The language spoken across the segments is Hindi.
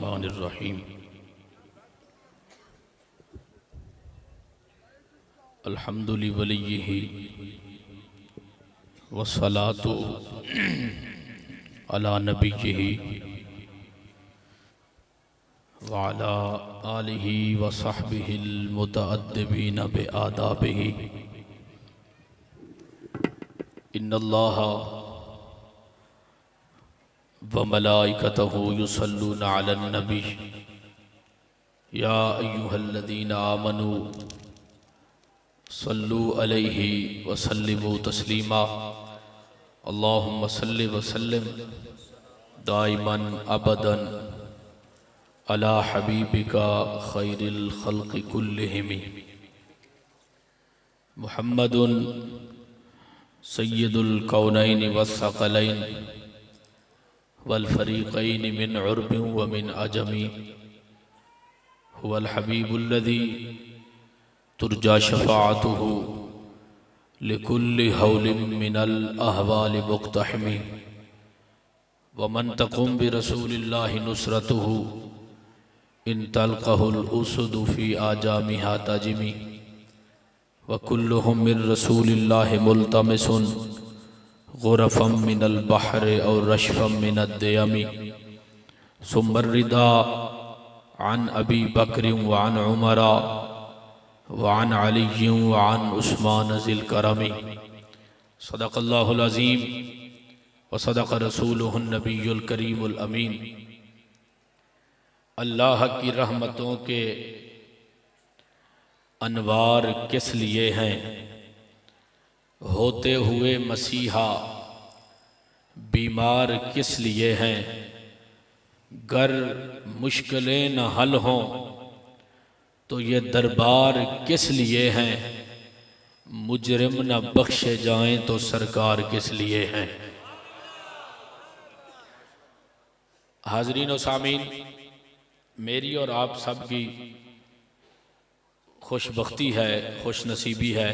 बिस्मिल्लाहिर्रहमानिर्रहीम। अल्हम्दुलिल्लाहि वलिय्यिही वस्सलातु अला नबिय्यिही व अला आलिही व सहबिहिल मुतअद्दिबीन बिआदाबिही। इन्नल्लाहा व मलाइकतहु युसल्लूना अलन नबी या अय्युहल्लज़ीना आमनू सल्लू अलैहि व सल्लिमू तस्लीमा। अल्लाहुम्मा सल्लि व सल्लिम दाइमन अबदन अला हबीबिका खैरिल खल्क़ि कुल्लिहिम मुहम्मदुन सय्यदुल कौनैन वस्सक़लैन वल फ़रीक़ैन मिन उर्बिन व मिन अजमी हुवल हबीबुल्लज़ी तुरजा शफ़ाअतुहु लिकुल्लि हौलिन मिनल अहवालि मुक़्तहमी व मन तक़ुम बिरसूलिल्लाहि नुसरतुहु इन तल्क़हुल उसुदु फ़ी आजामिहा तजमी व कुल्लुहुम मिन रसूलिल्लाहि मुल्तमिसुन गुरफ़म मिनल बहरि और रशफ़म मिनद दयमी सुम्मा रिदा अन अबी बकर व अन उमर व अन अली व अन उस्मान ज़िल करमी। सदक़ल्लाहुल अज़ीम व सदक़ रसूलुहुन नबियुल करीमुल अमीन। अल्लाह की रहमतों के अनवार किस लिए हैं, होते हुए मसीहा बीमार किस लिए हैं। गर मुश्किलें न हल हों तो ये दरबार किस लिए हैं। मुजरिम न बख्शे जाएं तो सरकार किस लिए हैं। हाज़रीन व सामीन, मेरी और आप सब की खुशबख्ती है, खुश नसीबी है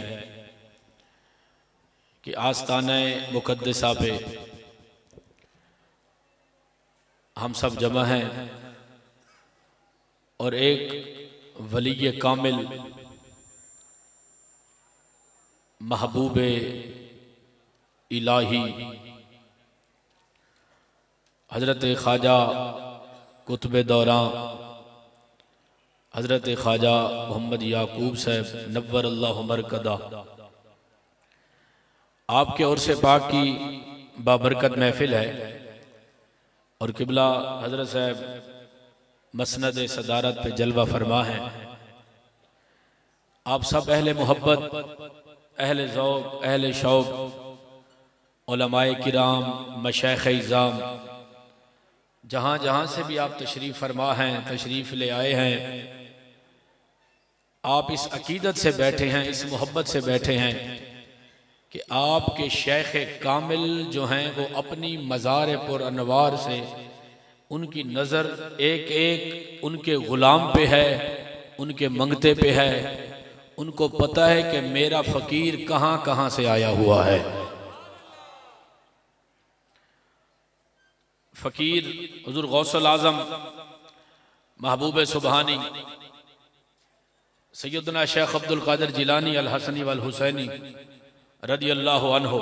कि आस्ताने मुक़द्दसा पे हम सब जमा हैं और एक वली कामिल महबूब इलाही हज़रत ख्वाजा कुतुब दौरां हज़रत ख्वाजा मोहम्मद याकूब साहब नव्वर अल्लाहु मरकदा आपके और से पाक की बाबरकत महफिल है और किबला हज़रत साहब मसनद सदारत पे जलवा फरमा है। आप सब अहले मोहब्बत, अहले ज़ौक़, अहले शौक़, उलमाए किराम, मशाइख़ इज़ाम, जहाँ जहाँ से भी आप तशरीफ़ फरमा हैं, तशरीफ़ ले आए हैं, आप इस अकीदत से बैठे हैं, इस मोहब्बत से बैठे हैं कि आपके शेख कामिल जो हैं वो अपनी मज़ार पुर अनवार से उनकी नज़र एक एक उनके ग़ुलाम पे है, उनके मंगते पे है। उनको पता है कि मेरा फ़कीर कहाँ कहाँ से आया हुआ है। फ़कीर हुज़ूर गौसुल आज़म महबूब सुबहानी सैयदना शेख अब्दुल कादिर जिलानी अल हसनी वल हुसैनी रदी अल्लाह अन्हो।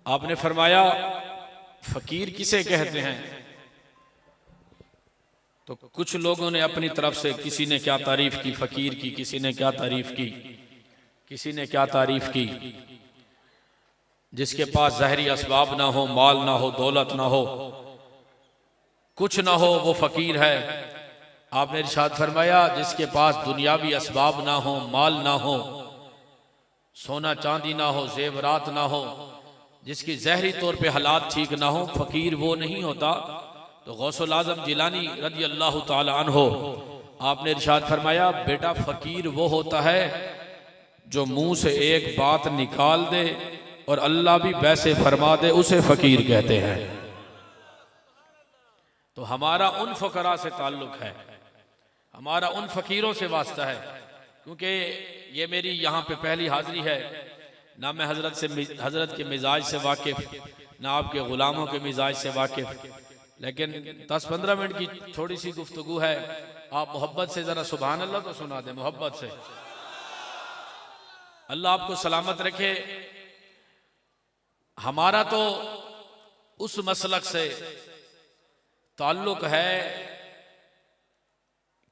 आपने फरमाया फ़कीर किसे कहते हैं, तो कुछ लोगों ने अपनी तरफ से किसी ने क्या तारीफ़ की फ़कीर की, किसी ने क्या तारीफ़ की, किसी ने क्या तारीफ़ की। जिसके पास ज़ाहिरी असबाब ना हो, माल ना हो, दौलत ना हो, कुछ ना हो, वो फ़कीर है। आपने इरशाद फरमाया जिसके पास दुनियावी असबाब ना हो, माल ना हो, सोना चांदी ना हो, जेवरात ना हो, जिसकी ज़ाहिरी तौर पे हालात ठीक ना हो, फ़कीर वो नहीं होता। तो गौसुल आज़म जिलानी रज़ी अल्लाह ताला अन्हो आपने इरशाद फरमाया बेटा फ़कीर वो होता है जो मुंह से एक बात निकाल दे और अल्लाह भी वैसे फरमा दे, उसे फ़कीर कहते हैं। तो हमारा उन फ़करा से ताल्लुक़ है, हमारा उन फ़कीरों से वास्ता है, क्योंकि ये मेरी यहाँ पे पहली हाज़िरी है। ना मैं हज़रत के मिजाज से वाकिफ़, ना आपके ग़ुलामों के मिजाज से वाकिफ़, लेकिन 10-15 मिनट की थोड़ी सी गुफ्तगू है। आप मोहब्बत से जरा सुभान अल्लाह तो सुना दे, मोहब्बत से। अल्लाह आपको सलामत रखे। हमारा तो उस मसलक से ताल्लुक है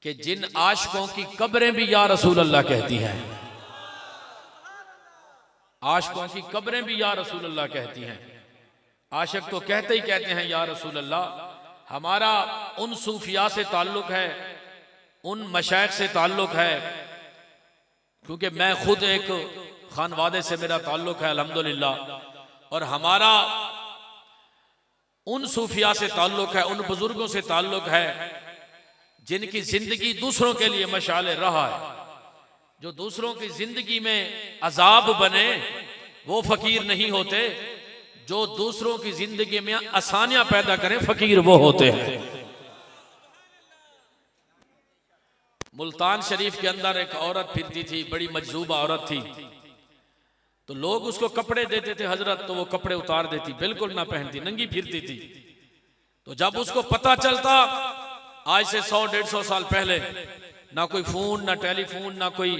कि जिन आशिकों की कब्रें भी या रसूल अल्लाह कहती हैं, आशिकों की कब्रें भी या रसूल अल्लाह कहती हैं। आशिक तो कहते ही कहते हैं या रसूल अल्लाह। हमारा उन सूफिया से ताल्लुक है, उन मशाइख से ताल्लुक है, क्योंकि मैं खुद एक खानवादे से मेरा ताल्लुक है अल्हम्दुलिल्लाह। और हमारा उन सूफिया से ताल्लुक है, उन बुजुर्गों से ताल्लुक है जिनकी जिंदगी दूसरों के लिए मशाले रहा है। जो दूसरों की जिंदगी में अजाब बने वो फकीर नहीं होते, जो दूसरों की जिंदगी में आसानियां पैदा करें फकीर वो होते हैं। मुल्तान शरीफ के अंदर एक औरत फिरती थी, बड़ी मजजूबा औरत थी। तो लोग उसको कपड़े देते थे हजरत, तो वो कपड़े उतार देती, बिल्कुल ना पहनती, नंगी फिरती थी। तो जब उसको पता चलता, आज से 100-150 साल पहले, ना कोई फोन, ना टेलीफोन, ना कोई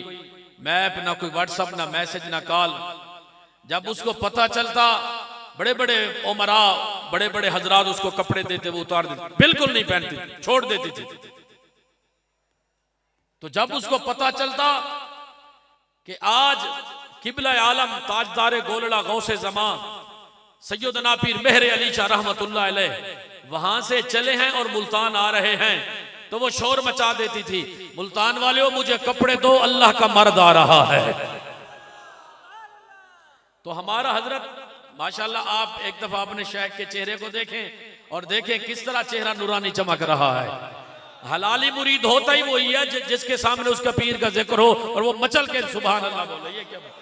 मैप, ना कोई व्हाट्सएप, ना मैसेज, ना कॉल, जब उसको पता चलता, बड़े बड़े उमरा, बड़े बड़े हजरात उसको कपड़े देते, वो उतार देते, बिल्कुल नहीं पहनती, छोड़ देती थी। तो जब उसको पता चलता कि आज किबला आलम ताजदार गोलड़ा गौसे जमा सैयदना पीर मेहर अली शाह रहमतुल्लाह अलैह वहां से चले हैं और मुल्तान आ रहे हैं, तो वो शोर मचा देती थी, मुल्तान वाले मुझे कपड़े दो, अल्लाह का मर्द आ रहा है। तो हमारा हजरत माशाल्लाह, आप एक दफा अपने शेख के चेहरे को देखें और देखें किस तरह चेहरा नूरानी चमक रहा है। हलाली मुरीद होता ही वही है जिसके सामने उसका पीर का जिक्र हो और वो मचल के सुभान अल्लाह बोले। ये क्या बात?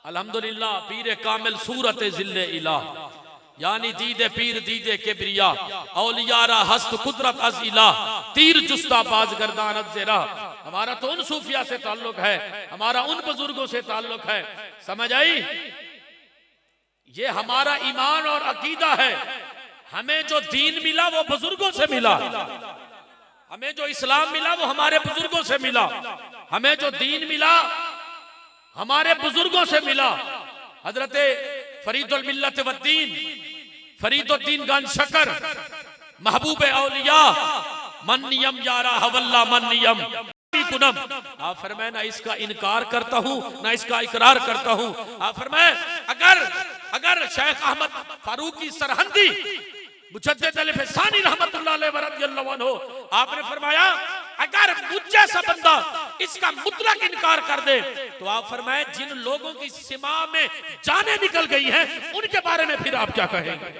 अल्हम्दुलिल्लाह पीर कामिल सूरत जिल्ले इलाह, यानी दीदे पीर दीदे किबरिया, औलियारा हस्त कुदरत अज इलाह, तीर जुस्ता बाज गर्दान अज़रा। हमारा तो उन सूफिया से ताल्लुक है, हमारा उन बुजुर्गों से ताल्लुक है। समझ आई? ये हमारा ईमान और अकीदा है। हमें जो दीन मिला वो बुजुर्गों से मिला, हमें जो इस्लाम मिला वो हमारे बुजुर्गों से मिला, हमें जो दीन मिला हमारे बुजुर्गों से मिला। हजरत फरीदुल मिल्लत वद्दीन, फरीदुद्दीन गंज शकर, महबूब औलिया, मन नियम यारा हवल्ला मन नियम कुनम। आप फरमाए ना इसका इनकार करता हूं ना इसका इकरार करता हूं। आप फरमाए अगर शेख अहमद फारूकी सरहंदी मुजद्दिद अल-फ़सानी रहमतुल्लाह अलैहि व रदियल्लाहु अन्हु, आपने फरमाया अगर मुझ जैसा बंदा इसका मुतलक इनकार कर दे, तो आप फरमाए जिन लोगों की सीमा में जानें निकल गई हैं उनके बारे में फिर आप क्या कहेंगे?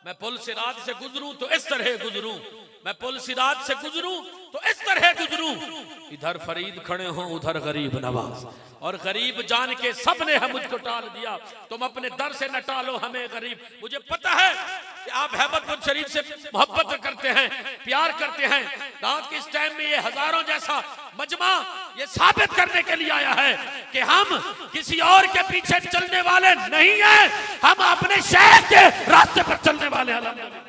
मैं पुल सिरात से गुजरूं तो इस तरह गुजरूं, मैं पुल सिरात से गुजरूं तो इस तरह गुजरूं। इधर फरीद खड़े हों उधर गरीब नवाज, और गरीब जान के सबने हम मुझको टाल दिया, तुम अपने दर से न टालो हमें गरीब। मुझे पता है कि आप हैबतपुर शरीफ से मोहब्बत करते हैं, प्यार करते हैं। रात के इस टाइम में ये हजारों जैसा मजमा ये साबित करने के लिए आया है कि हम किसी और के पीछे चलने वाले नहीं हैं, हम अपने शहर के रास्ते पर चलने वाले हैं।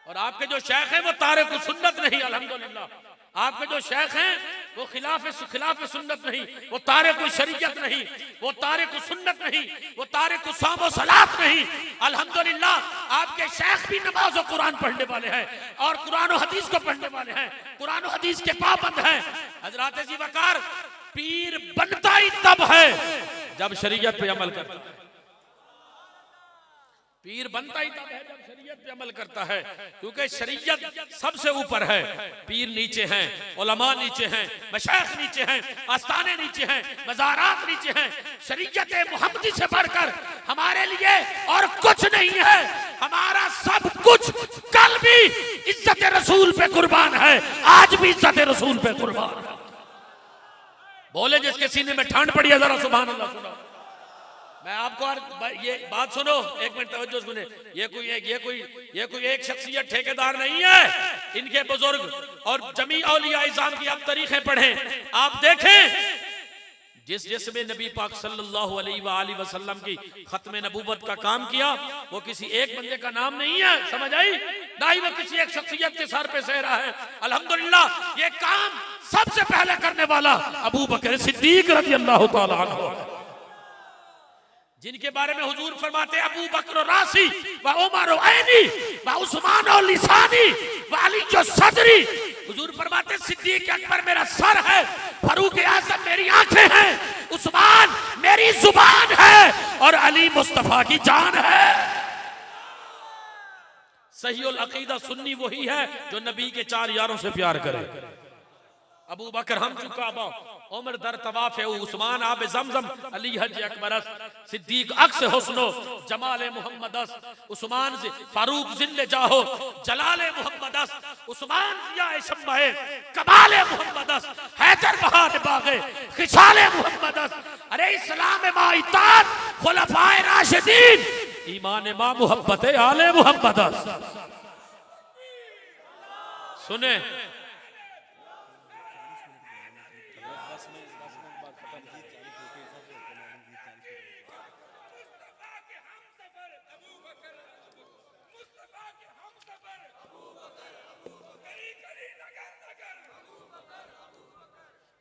और आपके जो शेख हैं वो तारिक सुन्नत नहीं, अल्हम्दुलिल्लाह। आपके जो शेख हैं वो खिलाफ सुन्नत नहीं, वो तारिक शरीयत नहीं, वो तारिक सुन्नत नहीं, वो तारिक सामो सलात नहीं। अल्हम्दुलिल्लाह आपके शेख भी नमाज और कुरान पढ़ने वाले हैं और कुरान और हदीस को पढ़ने वाले हैं, कुरान और हदीस के पाबंद हैं। हजरत जी वकार पीर बनता ही तब है जब शरीयत पे अमल करता है। पीर बनता ही तब है जब शरीयत पे अमल करता है, क्योंकि शरीयत सबसे ऊपर है, पीर नीचे हैं, उलमा नीचे हैं, मशाइख नीचे हैं, आस्थाने नीचे हैं, मज़ारात नीचे हैं। शरीयत मुहम्मदी से बढ़कर हमारे लिए और कुछ नहीं है। हमारा सब कुछ कल भी इज्जत रसूल पे कुर्बान है, आज भी इज्जत रसूल पे कुर्बान है। बोले जिसके सीने में ठंड पड़ी है जरा सुभान अल्लाह सुनो। मैं आपको ये बात सुनो, एक मिनट तवज्जो सुने। ये कोई एक शख्सियत ठेकेदार नहीं है, इनके बुजुर्ग और जमी औलिया इज़ाम की आप तारीखें पढ़ें, आप देखें जिसमें नबी पाक सल्लल्लाहु अलैहि वसल्लम की खत्म नबूवत का काम किया, वो किसी एक बंदे का नाम नहीं है, समझ आई? ना ही वो किसी एक शख्सियत के सर पे सेहरा है। अल्हम्दुलिल्लाह ये काम सबसे पहले करने वाला अबू बकर सिद्दीक रज़ी अल्लाह तआला अन्हु, जिनके बारे में हुजूर फरमाते अबू बकर रासी व उमर ऐनी व उस्मान लिसानी व अली जो सदरी। हुजूर फरमाते सिद्दीक अकबर मेरा सर है, फारूक आज़म मेरी आंखें हैं, उस्मान मेरी जुबान है और अली मुस्तफा की जान है। सहीहुल अकीदा सुन्नी वही है जो नबी के 4 यारों से प्यार करे। अबू बकर हम चुका बा, उमर दर तवाफ है, उस्मान आब जमजम, अली हज अकबर, सिद्दीक अक्स हुस्नो जमाल मोहम्मद, उस्मान से फारूक जिल्ले जाहो जलाल मोहम्मद, उस्मान जिया शम्माए कमाल मोहम्मद, हैदर बहार बागे खिसाल मोहम्मद, अरे इस्लाम मा इताअत खुलफाए राशिदीन, ईमान मा मोहब्बत आले मोहम्मद। सुने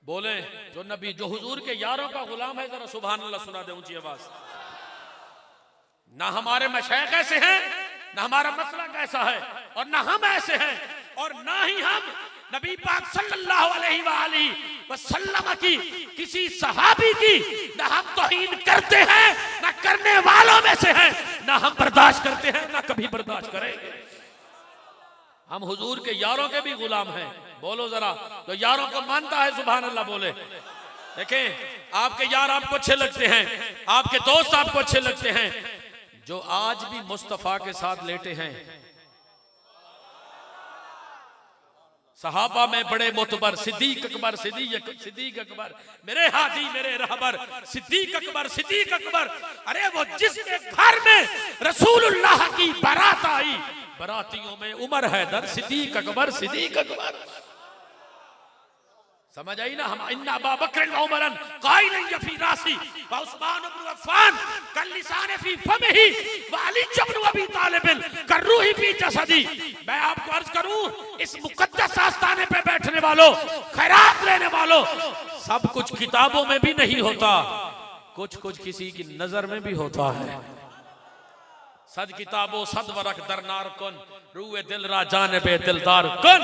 बोले जो नबी जो हुजूर के यारों का गुलाम है, जरा सुभान अल्लाह सुना दे ऊंची आवाज। ना हमारे मशाइख ऐसे हैं, ना हमारा मसलक ऐसा है, और ना हम ऐसे हैं, और ना ही हम नबी पाक सल्लल्लाहु अलैहि वसल्लम की किसी सहाबी की ना हम तौहीन करते हैं, ना करने वालों में से हैं, ना हम बर्दाश्त करते हैं, ना कभी बर्दाश्त करेंगे। हम हुजूर के यारों के भी गुलाम हैं। बोलो जरा, जो यारों को मानता है सुभान अल्लाह बोले। देखें आपके यार आपको अच्छे लगते हैं, आपके दोस्त आपको अच्छे लगते हैं, जो आज भी मुस्तफा के साथ लेटे हैं। सहाबा में बड़े मोतबर सिद्दीक अकबर, सिद्दीक अकबर मेरे हादी मेरे रहबर, सिद्दीक अकबर। अरे वो जिसके घर में रसूलुल्लाह की बारात आई, बरातियों में उमर हैदर सिद्दीक अकबर। समझ आई ना? हम इन्ना अबा बकर व उमरन काइलन यफी रासी व उस्मान इब्न अफ़्फ़ान कल लिसान फी फमही व अली इब्न अबी तालिब कर्रूही फी जसदी। मैं आपको अर्ज करूं, इस मुकद्दस आस्थाने पे बैठने वालों, खैरात लेने वालों, सब कुछ किताबों में भी नहीं होता, कुछ कुछ किसी की नजर में भी होता है। सद किताबो सद वरक दरनार कुन रूए दिल रा जानबे दिलदार कुन।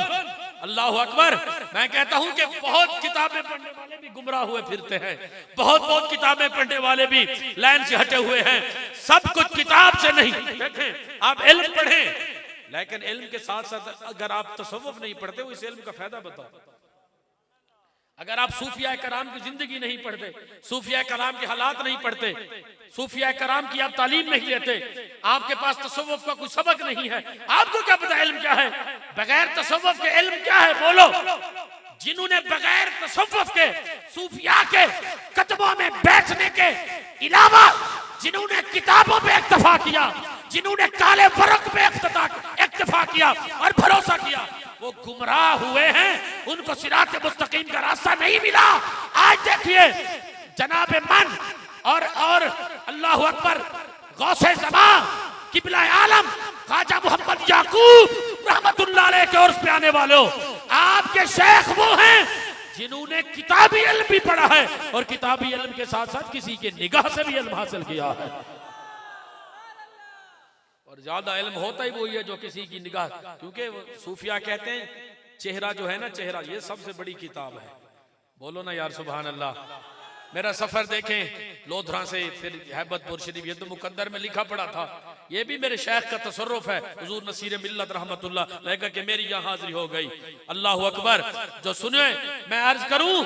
अल्लाह अकबर। मैं कहता हूं कि बहुत किताबें पढ़ने वाले भी गुमराह हुए फिरते हैं, बहुत किताबें पढ़ने वाले भी लाइन से हटे हुए हैं। सब कुछ किताब से नहीं। देखें आप इल्म पढ़ें, लेकिन इल्म के साथ साथ अगर आप तसव्वुफ नहीं पढ़ते हो, इस इल्म का फायदा बताओ। अगर आप सूफिया कराम की जिंदगी नहीं पढ़ते, सूफिया कराम के हालात नहीं पढ़ते, सूफिया कराम की आप तालीम नहीं लेते, आपके पास तसव्वुफ का कोई सबक नहीं है, आपको क्या पता इल्म क्या है? बगैर तसव्वुफ के इल्म क्या है? बोलो। जिन्होंने बगैर तसव्वुफ के सूफिया के कदमों में बैठने के अलावा जिन्होंने किताबों पे इक्तफा किया, जिन्होंने काले वर्क पे इक्तफा किया और भरोसा किया, वो गुमराह हुए हैं, उनको सिरात मुस्तकीम का रास्ता नहीं मिला। आज देखिए जनाब मन और अल्लाह अकबर गौसे ज़मान किबला आलम ख्वाजा मोहम्मद याकूब रहमतुल्लाह अलैह के उर्स पे आने वालों, आपके शेख वो हैं जिन्होंने किताबी इल्म भी पढ़ा है और किताबी इल्म के साथ साथ किसी के निगाह से भी इल्म हासिल किया है। और ज्यादा इल्म होता ही वही है जो किसी की निगाह, क्योंकि सूफिया कहते हैं चेहरा जो है ना, चेहरा ये सबसे बड़ी किताब है। बोलो ना यार सुभान अल्लाह। मेरा सफर देखें लोधरा से फिर हैबतपुर शरीफ, ये तो मुकद्दर में लिखा पड़ा था, ये भी मेरे शेख का तसर्रुफ है। हुजूर नसीर मिल्लत रहमतुल्लाह लगा कि मेरी यहाँ हाजिरी हो गई। अल्लाह अकबर। जो सुने मैं अर्ज करूं,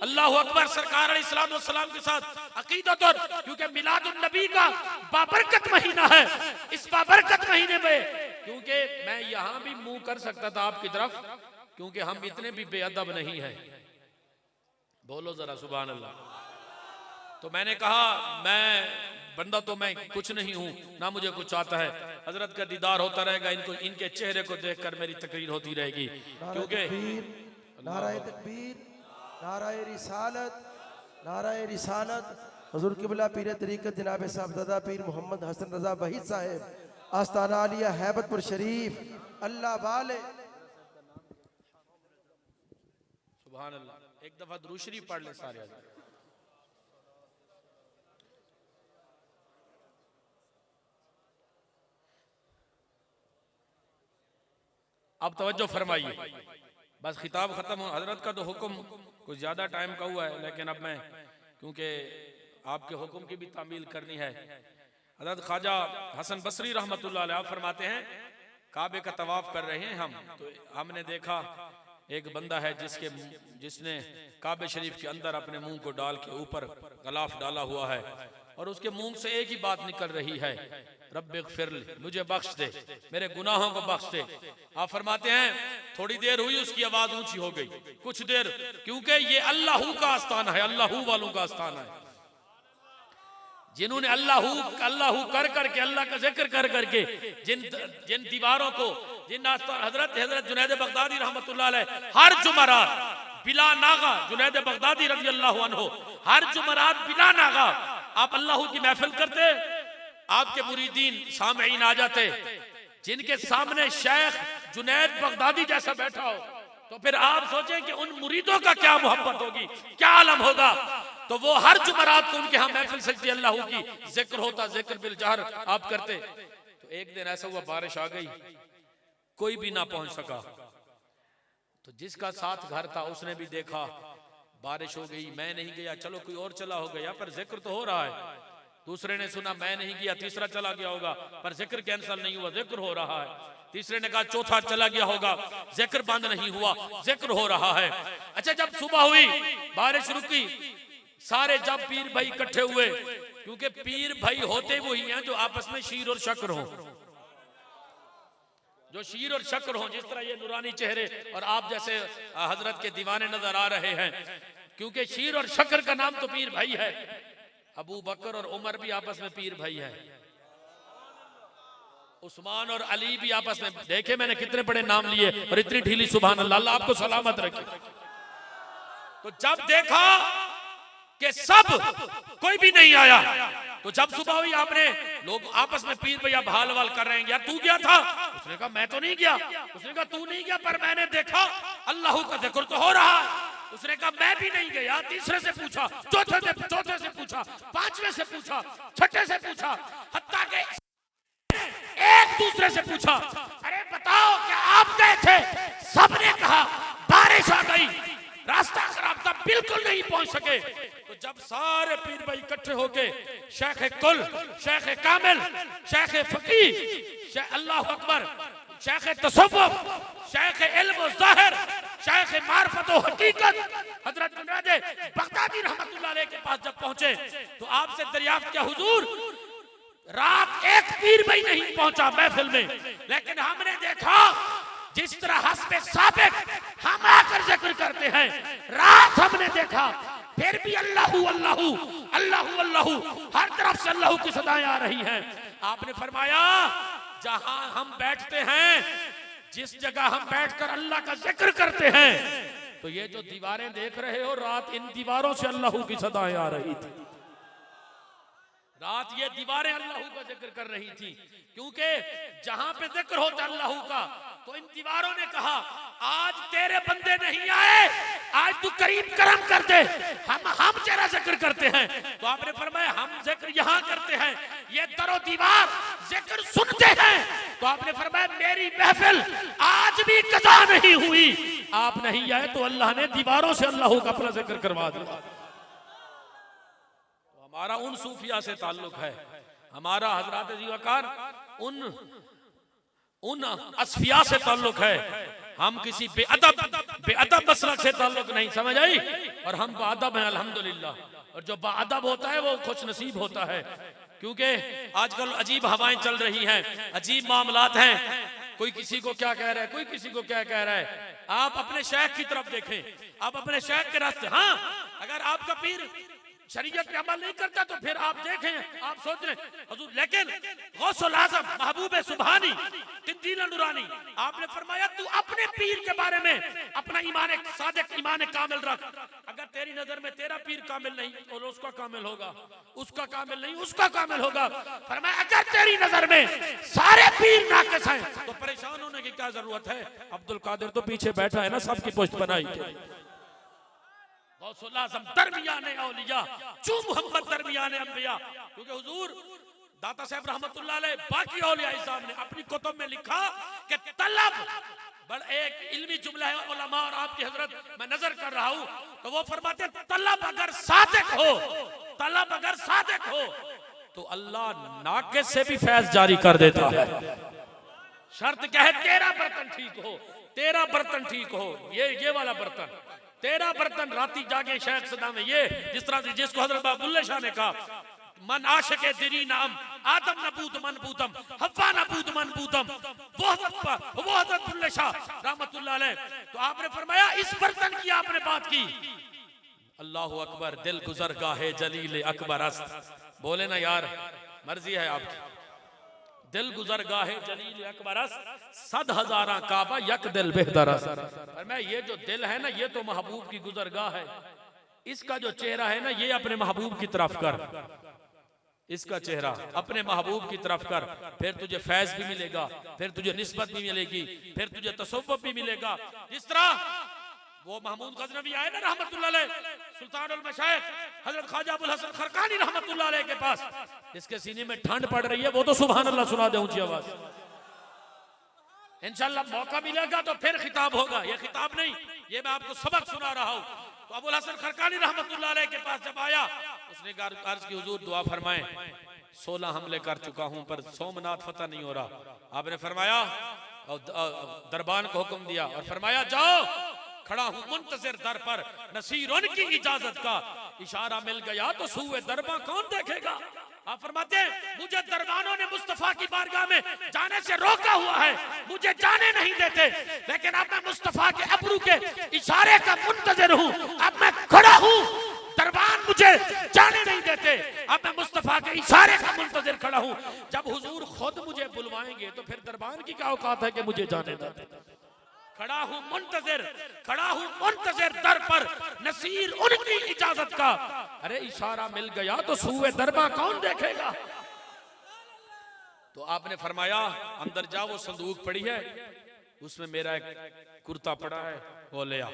अल्लाह अकबर। सरकार अलैहिस्सलाम के साथ अकीदत, और क्योंकि मिलादुन नबी का बाबरकत महीना है, इस बाबरकत महीने में क्योंकि मैं यहाँ भी मुंह कर सकता था आपकी तरफ, क्योंकि हम इतने भी बेअदब नहीं है। बोलो जरा सुभान अल्लाह। तो मैंने कहा मैं बंदा तो मैं कुछ नहीं हूं, ना मुझे कुछ आता है, हजरत का दीदार होता रहेगा, इनको इनके चेहरे को देखकर मेरी तकरीर होती रहेगी। क्योंकि नाराए तकबीर, नाराए रिसालत, नाराए रिसालत हुजूर किबला पीर तरीक़त जनाब साहबजादा पीर मोहम्मद हसन रजा वहीद साहेब आस्ताना आलिया हैबतपुर शरीफ अल्लाह वाले। सुभान अल्लाह। एक दफा दुरूद शरीफ पढ़ ले सारे। अब तवज्जो फरमाइए, बस खिताब खत्म हो। हजरत का तो हुक्म कुछ ज्यादा टाइम का हुआ है, लेकिन अब मैं क्योंकि आपके हुक्म की भी तामील करनी है। हजरत ख्वाजा हसन बसरी रहमतुल्लाह अलैह फरमाते हैं, काबे का तवाफ कर रहे हैं हम, तो हमने देखा एक बंदा है जिसने काबे शरीफ के अंदर अपने मुंह को डाल के ऊपर गलाफ डाला हुआ है और उसके मुंह से एक ही बात निकल रही है, रब्बिग़फिरली, मुझे बख्श दे, मेरे गुनाहों को बख्श दे। आप फरमाते हैं थोड़ी देर हुई उसकी आवाज ऊंची हो गई, कुछ देर, क्योंकि ये अल्लाहू का आस्थाना है, अल्लाहू वालों का आस्थाना है। जिन्होंने अल्लाहू कर करके, अल्लाह का जिक्र कर करके जिन दीवारों को, जिन हजरत जुनैद बगदादी रहमतुल्लाह अलैह हर जुमरात बिला नागा, जुनैद बगदादी रज़ी अल्लाहु अन्हु हर जुमरात बिला नागा आप अल्लाहू की महफिल करते, आपके मुरीदीन सामईन आ जाते, जिनके सामने शेख जुनैद बगदादी जैसा बैठा हो, तो फिर आप सोचें कि उन मुरीदों का क्या मोहब्बत होगी, क्या आलम होगा। तो वो हर जुमरात को उनके यहाँ महफिल सकती है, अल्लाहू की जिक्र होता, जिक्र बिल जहर आप करते। तो एक दिन ऐसा हुआ, बारिश आ गई, कोई भी ना पहुंच सका। तो जिसका साथ घर था उसने भी देखा बारिश हो गई, मैं नहीं गया, चलो कोई और चला हो गया, पर जिक्र तो हो रहा है। दूसरे ने सुना, मैं नहीं गया, तीसरा चला गया होगा, पर जिक्र कैंसिल नहीं हुआ, जिक्र हो रहा है। तीसरे ने कहा चौथा चला गया होगा, जिक्र बंद नहीं हुआ, जिक्र हो रहा है। अच्छा, जब सुबह हुई, बारिश रुकी, सारे जब पीर भाई इकट्ठे हुए, क्योंकि पीर भाई होते वही हैं जो आपस में शीर और शक्र हो, जो शीर और शक्र हो। जिस तरह ये नूरानी चेहरे और आप जैसे हजरत के दीवाने नजर आ रहे हैं, क्योंकि शीर और शक्र का नाम तो पीर भाई है। अबू बकर और उमर भी आपस में पीर भाई है, उस्मान और अली भी आपस में, देखे मैंने कितने बड़े नाम लिए और इतनी ढीली, सुभान अल्लाह, अल्लाह आपको सलामत रखे। तो जब देखा कि सब कोई भी नहीं आया, तो जब सुबह हुई, आपने लोग आपस में पीर भैया भाल वाल कर रहे हैं, यार तू गया था? उसने कहा मैं तो नहीं गया। उसने कहा तू नहीं गया, पर मैंने देखा अल्लाह का जिक्र तो हो रहा। उसने कहा मैं भी नहीं गया। तीसरे से पूछा, चौथे से पूछा, पांचवे से पूछा, छठे से पूछा, हत्ता के एक दूसरे से पूछा, अरे बताओ क्या आप गए थे? सबने कहा बारिश आ गई, रास्ता खराब था, बिल्कुल नहीं पहुंच सके। तो जब सारे पीर भाई इकट्ठे होके शेख कुल, शेख कामिल, शेख फकीह, अल्लाह अकबर, शेख तसव्वुफ, शेख इल्म ज़ाहिर, शेख मारिफत व हकीकत हजरत जुनैद बगदादी रहमतुल्लाह अलैह के पास जब पहुंचे, तो आपसे दरियाफ्त किया, हुजूर रात एक पीर भाई नहीं पहुंचा महफिल में, लेकिन हमने देखा जिस तरह हस्बे साबिक हम आकर जिक्र करते हैं, रात हमने देखा, फिर भी अल्लाहू अल्लाहू अल्लाहू अल्लाहू हर तरफ से अल्लाहू की सदाएं आ रही हैं। आपने फरमाया जहां हम बैठते हैं, जिस जगह हम बैठकर अल्लाह का जिक्र करते हैं, तो ये जो दीवारें देख रहे हो, रात इन दीवारों से अल्लाहू की सदाएं आ रही थी। रात ये दीवारें अल्लाहू का जिक्र कर रही थी, क्योंकि जहां पे जिक्र होता अल्लाहू का, तो इन दीवारों ने कहा आज तेरे बंदे नहीं आए, आज तू करीम करम कर दे, हम तेरा जिक्र करते हैं। तो आपने फरमाया हम जिक्र यहाँ करते हैं, ये दरो दीवार जिक्र सुनते हैं। तो आपने फरमाया मेरी महफिल आज भी कज़ा नहीं हुई, आप नहीं आए तो अल्लाह ने दीवारों से अल्लाहू का अपना जिक्र करवा दिया। हमारा उन सूफिया से ताल्लुक है, हमारा हजरत जीवाकार उन असफिया से ताल्लुक है। हम किसी बेअदब मसलक से ताल्लुक नहीं, समझ आई? और हम बाअदब हैं अल्हम्दुलिल्लाह। और जो बाअदब होता है वो खुश नसीब होता है, क्योंकि आजकल अजीब हवाएं चल रही हैं, अजीब मामलात हैं, कोई किसी को क्या कह रहा है, कोई किसी को क्या कह रहा है। आप अपने शेख की तरफ देखें, आप अपने शेख के रास्ते, हाँ अगर आपका पीर शरीयत पे अमल नहीं करता तो फिर आप देखें, आप सोच रहे हुजूर, लेकिन गौसुल आज़म महबूब सुभानी तिंदीला नूरानी, आपने फरमाया तू अपने पीर के बारे में अपना ईमान सादिक, ईमान कामिल रख। अगर तेरी नजर में तेरा पीर कामिल नहीं और उसका कामिल होगा, उसका कामिल नहीं उसका कामिल होगा। फरमाया अगर तेरी नजर में सारे पीर नाकिस हैं तो परेशान होने की क्या जरूरत है। अब्दुल कादिर तो पीछे बैठा है ना, सबकी पोस्ट बनाई के गौसुल आज़म दरमियाने औलिया चू मोहम्मद दरमियाने अंबिया। क्योंकि हुजूर दाता साहब रहमतुल्लाह अलैह बाकी औलिया इज़ाम ने अपनी कुतुब में लिखा कि तलब बड़ा एक इल्मी जुमला है उलमा और आपकी हजरत मैं नजर कर रहा हूं तो वो फरमाते हैं तलब अगर सादिक हो, तलब अगर सादिक हो तो अल्लाह नाके से भी फैज जारी कर देता है। शर्त क्या है? तेरा बर्तन ठीक हो, तेरा बर्तन ठीक हो। ये वाला बर्तन, तेरा बर्तन राती जागे शेख सदा में, ये जिस तरह से जिसको हजरत बुल्ले शाह ने कहा मन आशिक दिरी नाम आदम नबूत मन बूतम हव्वा नबूत मन बूतम, वो हजरत बुल्ले शाह रहमतुल्लाह अलैह। तो आपने फरमाया इस बर्तन की आपने बात की, अल्लाहु अकबर दिल गुजरगा है जलील अकबर अस्त। बोले ना यार, मर्जी है आपकी। दिल गुजरगा है जलील अकबर अस्त सद हजारा काबा यक दिल बेहतर अस्त। मैं ये जो दिल है ना ये तो महबूब की गुजरगाह है, इसका जो चेहरा है ना ये अपने महबूब की तरफ कर, इसका चेहरा अपने महबूब की तरफ कर, फिर तुझे फैज भी मिलेगा, फिर तुझे निस्बत भी मिलेगी, फिर तुझे तसव्वुफ भी मिलेगा। जिस तरह वो महमूद गजनवी आए ना रहमतुल्लाह अलैह सुल्तानुल मशाइख हजरत ख्वाजा अबुल हसन खरकानी रहमतुल्लाह अलैह के पास, जिसके सीने में ठंड पड़ रही है वो तो सुभान अल्लाह सुना दे ऊंची आवाज। इंशाअल्लाह मौका मिलेगा तो फिर खिताब होगा, ये खिताब नहीं, ये मैं आपको सबक सुना रहा हूं। तो अबुल हसन खरकानी रहमतुल्लाह अलैह के पास जब आया उसने अर्ज की हुजूर दुआ फरमाएं, 16 हमले कर चुका हूं पर सोमनाथ फतह नहीं हो रहा। आपने फरमाया और दरबान को हुक्म दिया और फरमाया जाओ, खड़ा हूं मुंतजिर दर पर नसीर उनकी इजाजत का, इशारा मिल गया तो सूए दरबा कौन देखेगा। आप फरमाते हैं मुझे दरबानों ने मुस्तफा की बारगाह में जाने से रोका हुआ है, मुझे जाने नहीं देते, लेकिन अब मैं मुस्तफा के अबरू के इशारे का मुंतजिर हूं। अब मैं खड़ा हूं, दरबान मुझे जाने नहीं देते, अब मैं मुस्तफा के इशारे का मुंतजिर खड़ा हूं। जब हुजूर खुद मुझे बुलवाएंगे तो फिर दरबान की क्या औकात है कि मुझे जाने देते। खड़ा हूं मुंतजिर दर पर नसीर उनकी इजाजत का, अरे इशारा मिल गया तो सूए दरबा कौन देखेगा। तो आपने फरमाया अंदर जाओ, वो संदूक पड़ी है उसमें मेरा एक कुर्ता पड़ा है, वो ले आ।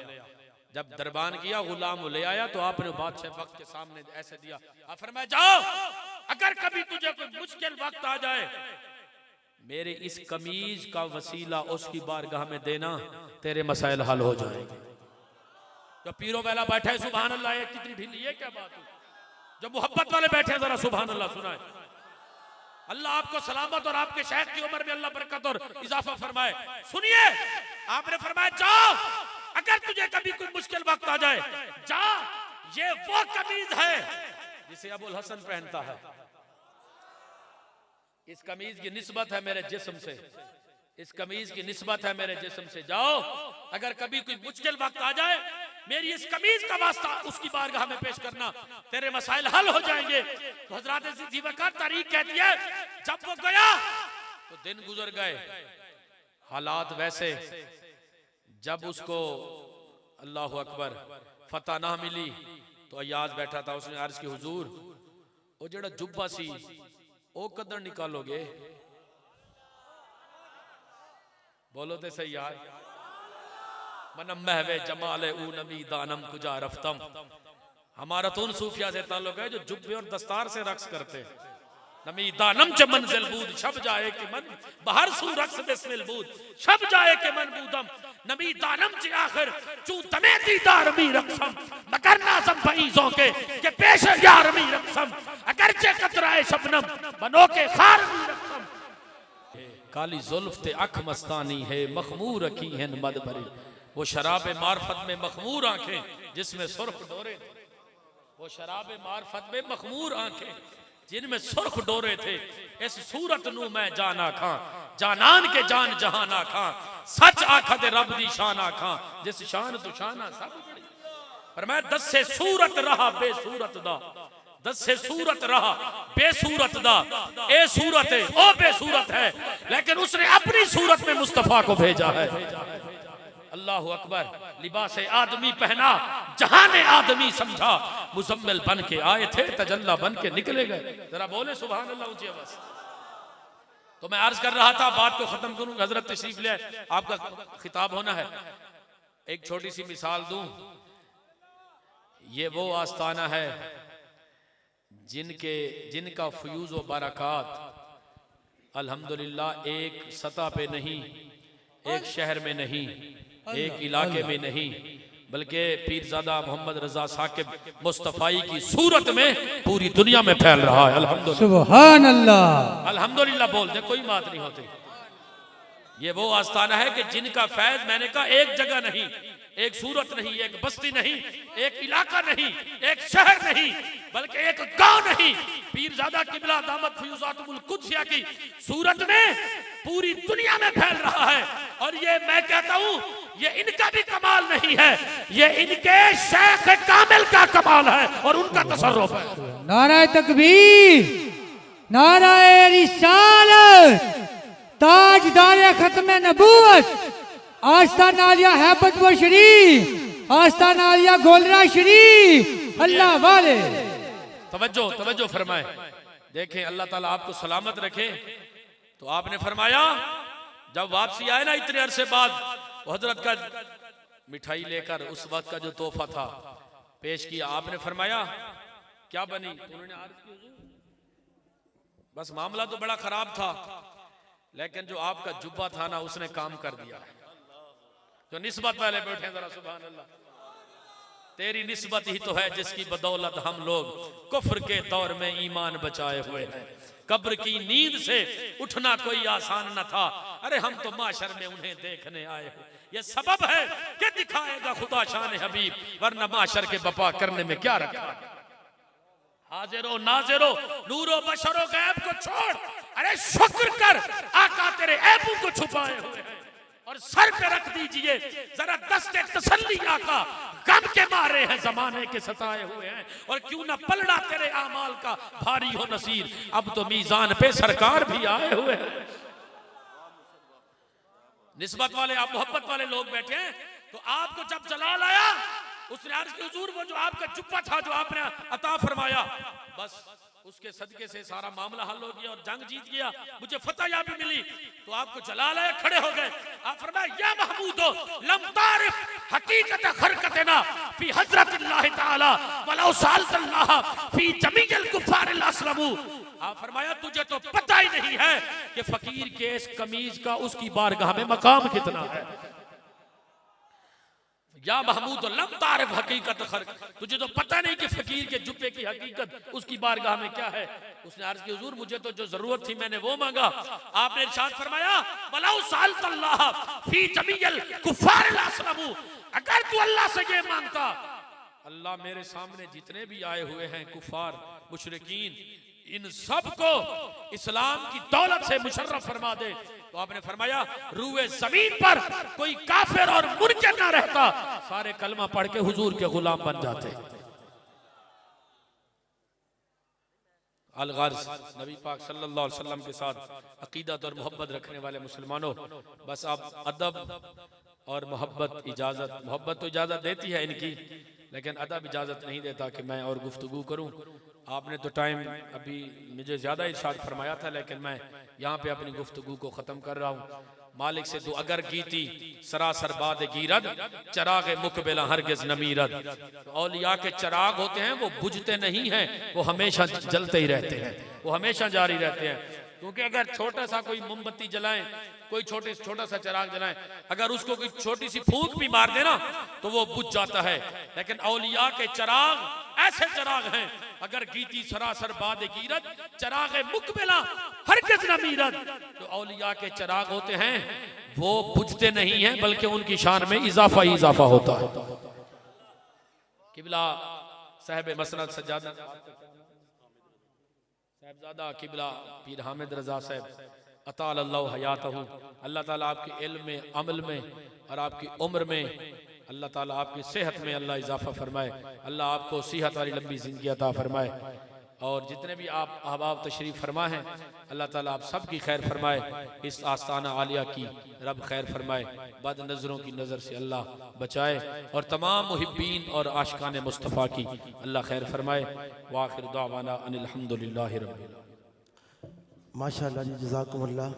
जब दरबान किया गुलाम ले आया तो आपने बादशाह वक्त के सामने ऐसे दिया। आप फरमाया जाओ, अगर कभी तुझे कोई मुश्किल वक्त आ जाए मेरे इस कमीज का वसीला उसकी बारगाह में देना, तेरे मसाइल हल हो जाएंगे। जो पीरों वाला बैठा है सुभान अल्लाह, ये कितनी ढीली है क्या बात है। जो मोहब्बत वाले बैठे हैं जरा सुभान अल्लाह सुनाए। अल्लाह आपको सलामत और आपके शेख की उम्र में अल्लाह बरकत और इजाफा फरमाए। सुनिए, आपने फरमाया जाओ, अगर तुझे कभी कोई मुश्किल वक्त आ जाए जा, ये वो कमीज है जिसे अबुल हसन पहनता है, इस कमीज की निस्बत है मेरे जिस्म से, इस कमीज की निस्बत है मेरे जिस्म से। जाओ, अगर कभी कोई मुश्किल वक्त आ जाए मेरी इस कमीज का वास्ता उसकी बारगाह में पेश करना, तेरे मसाइल हल हो जाएंगे। तो हजरत जीवकार तारीख कहती है जब वो गया तो दिन गुजर गए, हालात वैसे। जब उसको अल्लाह अकबर फतह ना मिली तो अयाज बैठा था, उसने अर्ज की हुजूर वो जेड़ा जुब्बा सी ओ कदर निकालोगे, बोलो तो सही यार। मनम महवे जमाले ऊ नबी दानम कुजा रफ्तम, हमारा तो उन सूफिया से ताल्लुक है जो जुब्बे और दस्तार से रक्स करते हैं। नमी दानम च मंजिल बूद शब जाए के मन बाहर सू रक्स बिस्मिल बूद शब जाए के मन बूदम, नबी दानम च आखिर चू तमे दीदार मी रक्सम मगर नाज़म फईज़ों के पेश यार मी रक्सम, अगर चे कतराए शबनम बनो के खार मी रक्सम। काली जुल्फ ते अख मस्तानी है मखमूर रखी हैं मद भरी, वो शराब मार्फत में मखमूर आंखें जिसमें सुर्ख डोरे, वो शराब मार्फत में मखमूर आंखें जिनमें सुर्ख डोरे थे। इस सूरत नू मैं जाना खां जानान के जान जहाना खां, सच आखा दे रब दी शान आखा जिस शान तू शाना सब बड़ी। पर मैं दसे सूरत रहा बेसूरत दा, दसे सूरत रहा बेसूरत दा, ए सूरत है ओ बेसूरत है, लेकिन उसने अपनी सूरत में मुस्तफा को भेजा है। अल्लाह अकबर, लिबास आदमी पहना, जहान आदमी समझा, मुजम्मिल बन के आए थे, तजल्ला बन के निकले गए। जरा बोले सुभान अल्लाह ऊंची आवाज। तो मैं अर्ज कर रहा था, बात को खत्म करूं, हजरत तशरीफ ले, आपका खिताब होना है। एक छोटी सी मिसाल दूं, ये वो आस्थाना है जिनका फ्यूज व बरक़ात अल्हम्दुलिल्लाह एक सतह पे नहीं, एक शहर में नहीं, एक इलाके में नहीं, बल्कि पीरजादा मोहम्मद रजा साकिब मुस्तफ़ाई की सूरत में पूरी दुनिया में फैल रहा है। अल्हम्दुलिल्लाह, सुभान अल्लाह, अल्हम्दुलिल्लाह बोल दे, कोई बात नहीं होती। ये वो आस्थाना है कि जिनका फैज, मैंने कहा एक जगह नहीं, एक सूरत नहीं, एक बस्ती नहीं, एक इलाका नहीं, एक शहर नहीं, बल्कि एक गांव नहीं, पीरजादा किबला दामत फ़यूज़ातुल कुद्सिया की सूरत में पूरी दुनिया में फैल रहा है। और ये मैं कहता हूं, ये इनका भी कमाल नहीं है, ये इनके शेख कामिल का कमाल है और उनका तसर्रुफ है। नाराए तकबीर, नाराए रिसालत, ताजदार खत्म नबूवत, आस्ताना आलिया हैबतपुर शरीफ, आस्ताना आलिया गोलरा शरीफ, अल्लाह वाले। तवज्जो तवज्जो फरमाए, देखें अल्लाह ताला आपको सलामत रखे। तो आपने फरमाया, जब वापसी आए ना इतने अरसे बाद, हजरत का मिठाई लेकर उस वक्त का जो तोहफा था पेश किया, आपने फरमाया क्या बनी? उन्होंने अर्ज की, बस मामला तो बड़ा खराब था, लेकिन जो आपका जुब्बा था ना, उसने काम कर दिया। जो निस्बत वाले बैठे, जरा सुभान अल्लाह, तेरी निस्बत ही तो है जिसकी बदौलत हम लोग कुफ्र के दौर में ईमान बचाए हुए हैं। कब्र की नींद से उठना कोई आसान न था, अरे हम तो माशर में उन्हें देखने आए हो। ये सबब है कि दिखाएगा खुदा शान हबीब, वरना माशर के बपा करने में क्या रखा। हाजिरो नाजिरो नूरो बशरो गैब को छोड़, अरे शुक्र कर आका तेरे ऐबों को छुपाए हुए हैं और सर पे रख दीजिए जरा दस्ते तसल्ली आका, गम के मारे हैं जमाने के सताए हुए हैं, और क्यों ना पलड़ा तेरे आमाल का भारी हो नसीर। अब तो मीजान पे सरकार भी आए हुए हैं। निस्बत वाले, आप मोहब्बत वाले लोग बैठे हैं, तो आपको जब जलाल आया, उसने अर्ज की हुजूर वो जो आपका जुब्बा था जो आपने अता फरमाया, बस उसके सदके से सारा मामला हल हो गया और जंग जीत गया, मुझे फतह यहाँ भी मिली। तो आपको जलाल आया, खड़े हो गए, आप फरमाया या महमूदो लम तारिफ हकीकत खरकतना फी हजरतिल्लाह ताला वलौ सालतल्लाह फी जमील कुफार अस्लमू। आप फरमाया तुझे तो पता ही नहीं है कि फकीर के इस कमीज का उसकी बारगाह में मकाम कितना है। या महमूद लम तारिफ हकीकत खर्क, तुझे तो पता नहीं कि फकीर के जुब्बे की हकीकत उसकी बारगाह में क्या है। उसने अर्ज की हुजूर मुझे तो जो जरूरत थी मैंने वो मांगा। आपने इरशाद फरमाया वलौ सालतल्लाह फी जमील कुफार अस्लमू, अगर तू अल्लाह से ये मांगता, अल्लाह मेरे सामने जितने भी आए हुए हैं कुफार मुशरिकीन, इन सब को इस्लाम की दौलत से मुशर्रफ फरमा दे। तो आपने फरमाया रूए जमीन पर कोई काफिर और मुनकर ना रहता, सारे कलमा पढ़ के हुजूर के गुलाम बन जाते। अलगर्ज नबी पाक सल्लल्लाहु अलैहि वसल्लम के साथ अकीदत और मोहब्बत रखने वाले मुसलमानों, बस आप अदब और मोहब्बत मोहब्बत तो इजाजत देती है इनकी, लेकिन अदब इजाजत नहीं देता कि मैं और गुफ्तगू करूं। आपने तो टाइम अभी मुझे ज़्यादा इरशाद फरमाया था, लेकिन मैं यहाँ पे अपनी गुफ्तगू को ख़त्म कर रहा हूँ। मालिक से दो अगर गीती सरासर बाद गिरद, चराग मुकबिला हरगिज नमीरद। तो औलिया के चराग होते हैं, वो बुझते नहीं हैं, वो हमेशा जलते ही रहते हैं, वो हमेशा जारी रहते हैं। क्योंकि अगर छोटा सा कोई मोमबत्ती जलाएं, कोई छोटा सा चिराग जलाएं, अगर उसको कोई छोटी सी फूंक भी मार देना तो वो बुझ जाता है। लेकिन औलिया के चराग ऐसे चराग हैं, अगर गीती सरासर बाद गिरद चराग मुकबिला हरगिज नमीरद। तो औलिया के चराग होते हैं वो बुझते नहीं हैं, बल्कि उनकी शान में इजाफा ही इजाफा होता है। किबला साहिब मसनद सज्जादा साहिबजादा किबला पीर हामिद रजा साहब अताल अल्लाह हयातहू, अल्लाह ताला आपके इल्म में, अमल में और आपकी उम्र में, अल्लाह ताला आपकी सेहत में अल्लाह इजाफा फरमाए, अल्लाह आपको सेहत वाली लंबी जिंदगी अता फरमाए। और जितने भी आप अहबाब तशरीफ़ फरमा हैं अल्लाह ताला आप सब की खैर फरमाए, इस आस्ताना आलिया की रब खैर फरमाए, बद नज़रों की नज़र से अल्लाह बचाए और तमाम मुहिब्बीन और आशिकान मुस्तफ़ा की अल्लाह खैर फरमाए। वाखिर दावाना अनिल हम्दुलिल्लाहि रब्बिल आलमीन। माशाअल्लाह जी, जज़ाकुमुल्लाह।